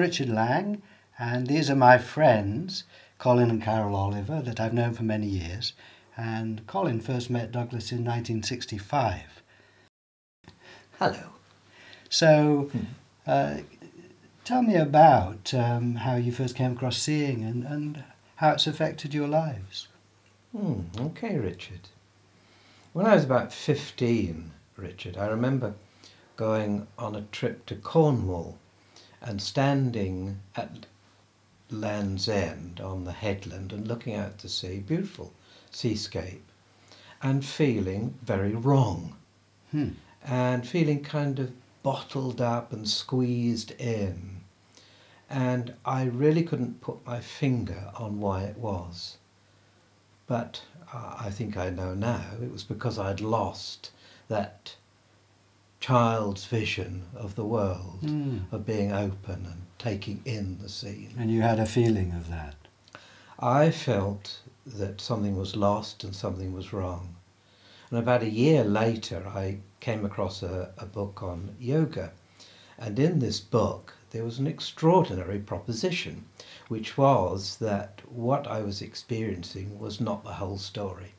Richard Lang, and these are my friends, Colin and Carole Oliver, that I've known for many years. And Colin first met Douglas in 1965. Hello. So, tell me about how you first came across seeing and how it's affected your lives. Okay, Richard. When I was about 15, Richard, I remember going on a trip to Cornwall and standing at Land's End on the headland and looking out to sea, beautiful seascape, and feeling very wrong and feeling kind of bottled up and squeezed in. And I really couldn't put my finger on why it was. But I think I know now, it was because I'd lost that child's vision of the world, of being open and taking in the scene. And you had a feeling of that? I felt that something was lost and something was wrong. And about a year later, I came across a book on yoga. And in this book, there was an extraordinary proposition, which was that what I was experiencing was not the whole story.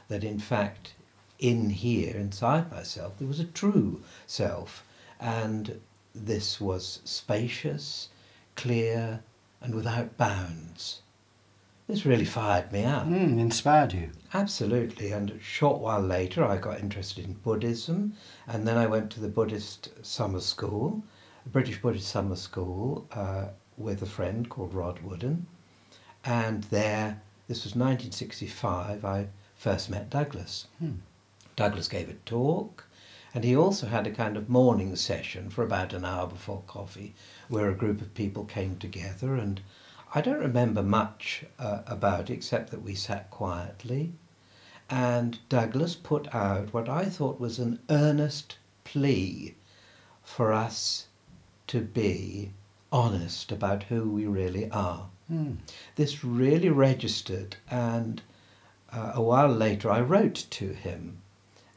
That in fact, in here, inside myself, there was a true self. And this was spacious, clear, and without bounds. This really fired me up. Inspired you? Absolutely. And a short while later, I got interested in Buddhism. And then I went to the Buddhist summer school, British Buddhist summer school, with a friend called Rod Wooden. And there, this was 1965, I first met Douglas. Douglas gave a talk, and he also had a kind of morning session for about an hour before coffee, where a group of people came together. And I don't remember much about it, except that we sat quietly. And Douglas put out what I thought was an earnest plea for us to be honest about who we really are. This really registered, and a while later I wrote to him,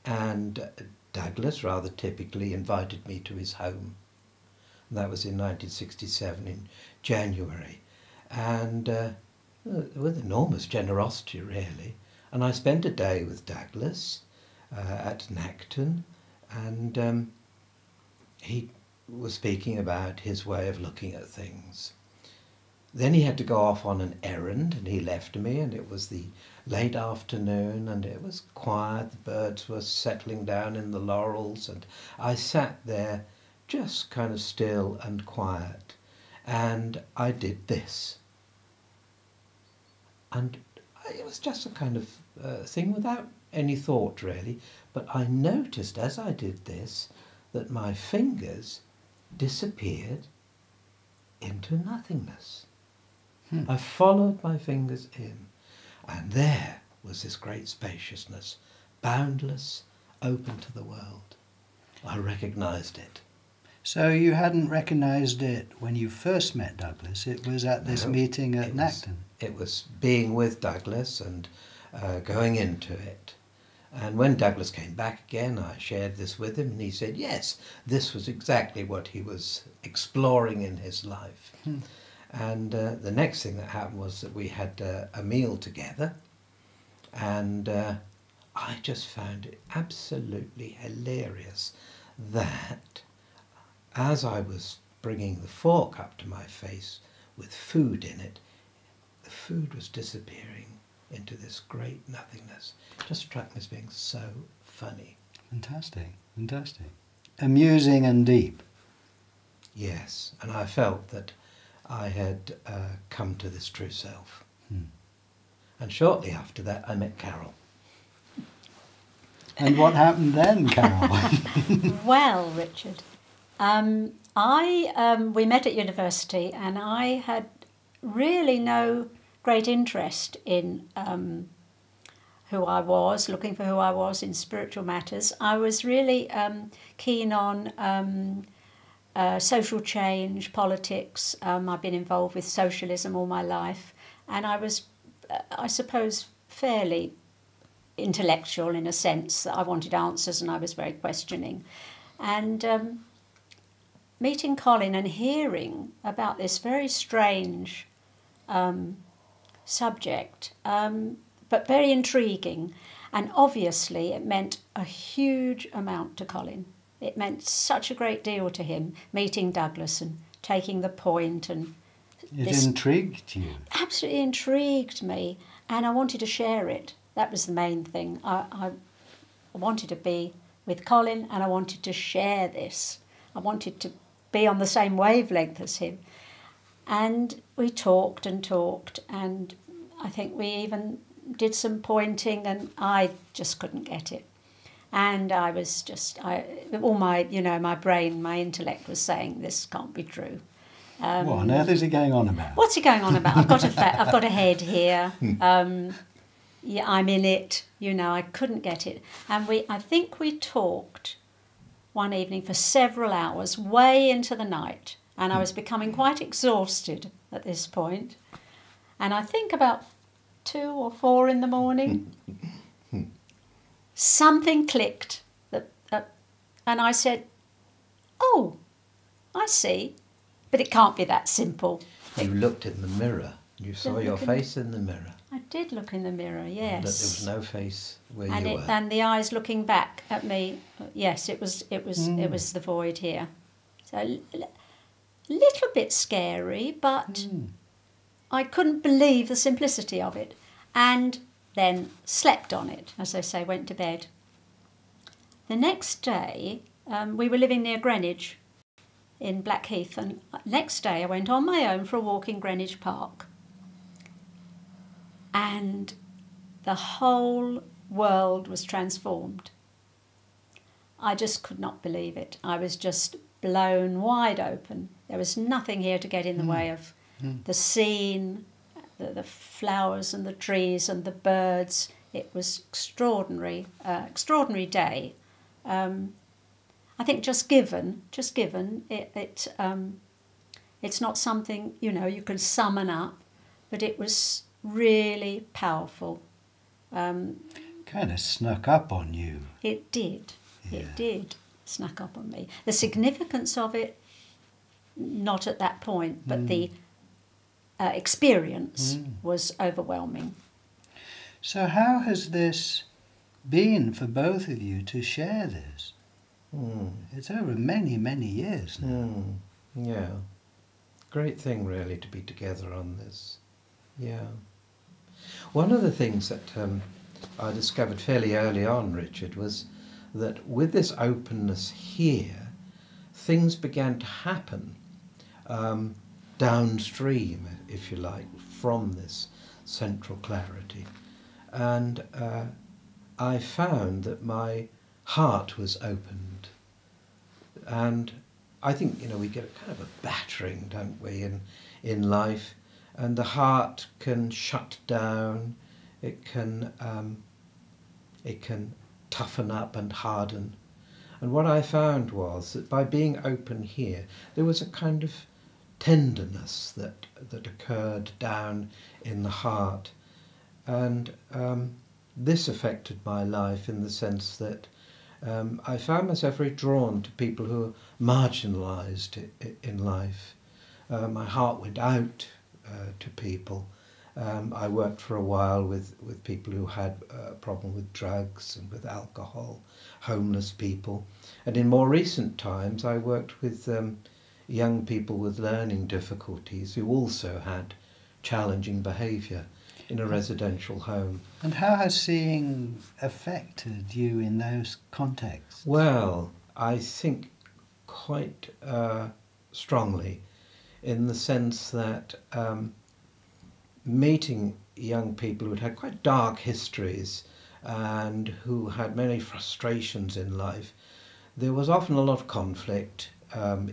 and Douglas rather typically invited me to his home. And that was in 1967 in January, and with enormous generosity really. And I spent a day with Douglas at Nacton, and he was speaking about his way of looking at things. Then he had to go off on an errand, and he left me, and it was the late afternoon, and it was quiet. The birds were settling down in the laurels, and I sat there just kind of still and quiet, and I did this. And it was just a kind of thing without any thought really, but I noticed as I did this that my fingers disappeared into nothingness. I followed my fingers in, and there was this great spaciousness, boundless, open to the world. I recognised it. So you hadn't recognised it when you first met Douglas, it was at this meeting at Nacton? It was being with Douglas and going into it. And when Douglas came back again, I shared this with him, and he said, yes, this was exactly what he was exploring in his life. And the next thing that happened was that we had a meal together, and I just found it absolutely hilarious that as I was bringing the fork up to my face with food in it, the food was disappearing into this great nothingness. It just struck me as being so funny. Fantastic, fantastic. Amusing and deep. Yes, and I felt that I had come to this true self. And shortly after that, I met Carole. And what happened then, Carole? Well, Richard, we met at university, and I had really no great interest in who I was, looking for who I was in spiritual matters. I was really keen on social change, politics. I've been involved with socialism all my life, and I was, I suppose, fairly intellectual in a sense that I wanted answers and I was very questioning. And meeting Colin and hearing about this very strange subject, but very intriguing. And obviously it meant a huge amount to Colin. It meant such a great deal to him, meeting Douglas and taking the point. And it intrigued you? Absolutely intrigued me, and I wanted to share it. That was the main thing. I wanted to be with Colin, and I wanted to share this. I wanted to be on the same wavelength as him. And we talked and talked, and I think we even did some pointing, and I just couldn't get it. And I was just, all my, my brain, my intellect was saying, this can't be true. What on earth is he going on about? What's he going on about? I've got a head here. Yeah, I'm in it. I couldn't get it. And I think we talked one evening for several hours, way into the night. And I was becoming quite exhausted at this point. And I think about 2 or 4 in the morning, something clicked. And I said, oh, I see. But it can't be that simple. You looked in the mirror. You saw your face in the mirror. I did look in the mirror, yes. But there was no face where and you were. And the eyes looking back at me. Yes, it was the void here. So a little bit scary, but I couldn't believe the simplicity of it. And then slept on it, as they say, went to bed. The next day, we were living near Greenwich in Blackheath, and next day I went on my own for a walk in Greenwich Park. And the whole world was transformed. I just could not believe it. I was just blown wide open. There was nothing here to get in the way of the scene, the flowers and the trees and the birds. It was extraordinary day. I think just given it's not something you can summon up, but it was really powerful. Kind of snuck up on you. It did. Yeah. It did snuck up on me. The significance of it, not at that point, but the experience was overwhelming. So how has this been for both of you to share this? It's over many, many years now. Yeah. Great thing, really, to be together on this. Yeah. One of the things that I discovered fairly early on, Richard, was that with this openness here, things began to happen downstream, if you like, from this central clarity. And I found that my heart was opened. And I think, we get a kind of a battering, don't we, in life. And the heart can shut down, it can toughen up and harden. And what I found was that by being open here, there was a kind of tenderness that occurred down in the heart. And this affected my life in the sense that I found myself very drawn to people who are marginalised in life. My heart went out to people. I worked for a while with people who had a problem with drugs and with alcohol, homeless people. And in more recent times I worked with young people with learning difficulties who also had challenging behaviour in a residential home. And how has seeing affected you in those contexts? Well, I think quite strongly, in the sense that meeting young people who'd had quite dark histories and who had many frustrations in life, there was often a lot of conflict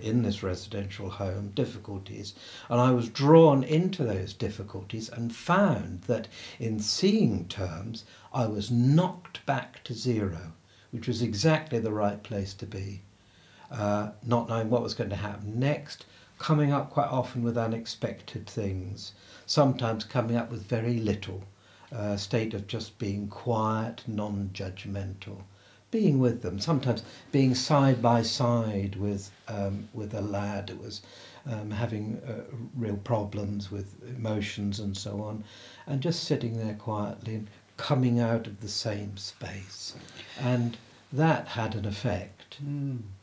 in this residential home, difficulties, and I was drawn into those difficulties and found that in seeing terms I was knocked back to zero, which was exactly the right place to be, not knowing what was going to happen next, coming up quite often with unexpected things, sometimes coming up with very little, a state of just being quiet, non-judgmental, being with them, sometimes being side by side with a lad who was having real problems with emotions and so on, and just sitting there quietly and coming out of the same space. And that had an effect.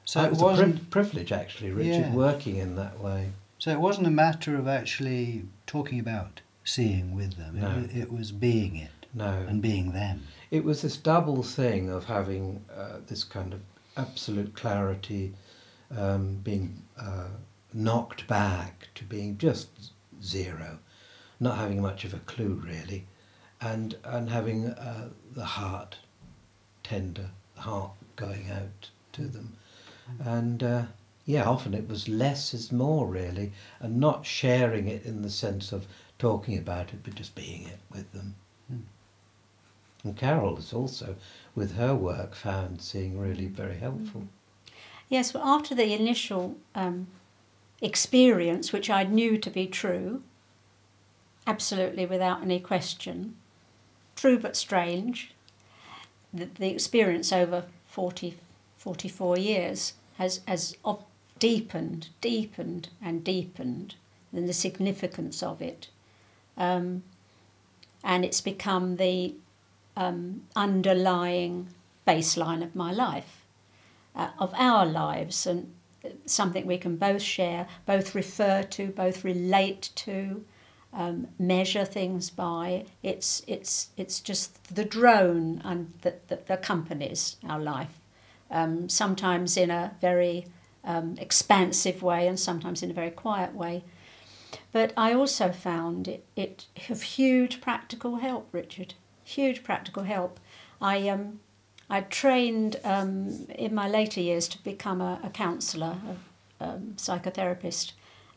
So it it was wasn't a privilege, actually, Richard, Yeah. working in that way. So it wasn't a matter of actually talking about seeing with them. No. It was being it No. and being them. It was this double thing of having this kind of absolute clarity, being knocked back to being just zero, not having much of a clue really, and having the heart tender, the heart going out to them. And yeah, often it was less is more really, and not sharing it in the sense of talking about it, but just being it with them. And Carol has also, with her work, found seeing really very helpful. Yes, well, after the initial experience, which I knew to be true, absolutely without any question, true but strange, the experience over 44 years has deepened and deepened, and the significance of it. And it's become the underlying baseline of my life, of our lives, and something we can both share, both refer to, both relate to, measure things by. It's just the drone and that accompanies our life, sometimes in a very expansive way and sometimes in a very quiet way. But I also found it of huge practical help, Richard. Huge practical help. I trained in my later years to become a counsellor, a psychotherapist,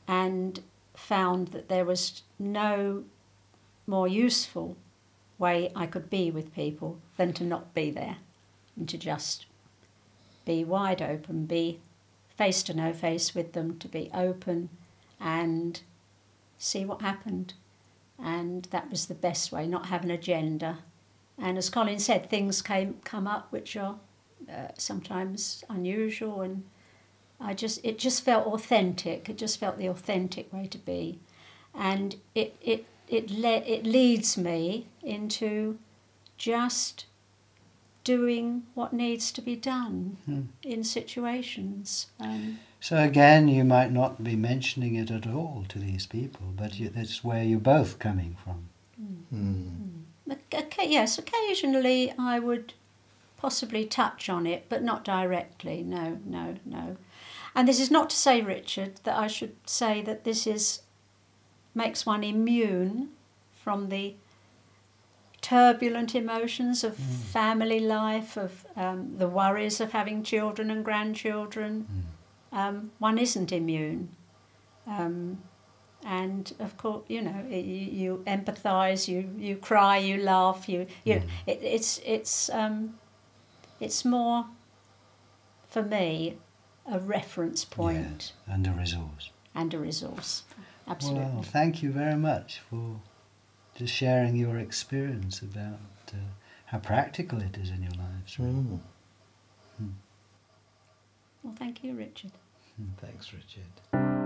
and found that there was no more useful way I could be with people than to not be there and to just be wide open, be face to no face with them, to be open and see what happened. And that was the best way, not have an agenda. And as Colin said, things come up which are sometimes unusual, and it just felt authentic. It just felt the authentic way to be, and it leads me into just doing what needs to be done in situations. So again, you might not be mentioning it at all to these people, but that's where you're both coming from. Yes, occasionally I would possibly touch on it, but not directly. No. And this is not to say, Richard, that I should say that this makes one immune from the turbulent emotions of family life, of the worries of having children and grandchildren. One isn't immune. And of course, you empathise, you cry, you laugh, it's more, for me, a reference point. Yes, and a resource. And a resource, absolutely. Well, thank you very much for just sharing your experience about how practical it is in your lives. Really. Well, thank you, Richard. Thanks, Richard.